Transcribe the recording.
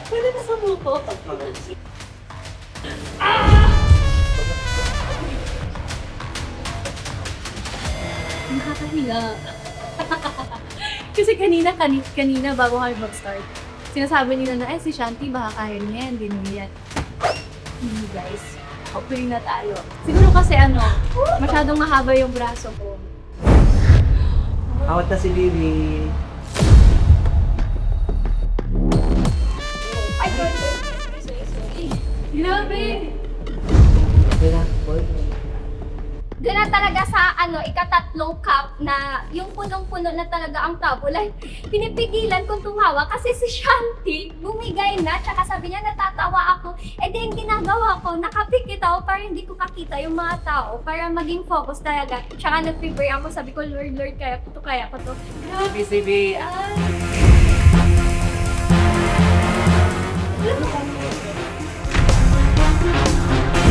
Pwede na sa buko. Nakakahiya. Kasi kanina bago kami mag-start, sinasabi nila na, si Shanti, baka kaya niya yan, din niya yan. Hindi guys, hopefully na tayo. Siguro kasi masyadong mahaba yung braso ko. Awat na si Bibi. Ay, sorry. Grabe! Okay na, boy. Doon na talaga sa ikatatlong cup na yung punong-puno na talaga ang tabo. Like, pinipigilan kong tumawa kasi si Shanti bumigay na. Tsaka sabi niya natatawa ako. Eh di yung ginagawa ko, nakapikit ako para hindi ko makita yung mga tao. Para maging focus talaga. Tsaka nag-prepare ako. Sabi ko, Lord, kaya ko to. Bibi, Bibi. Ay!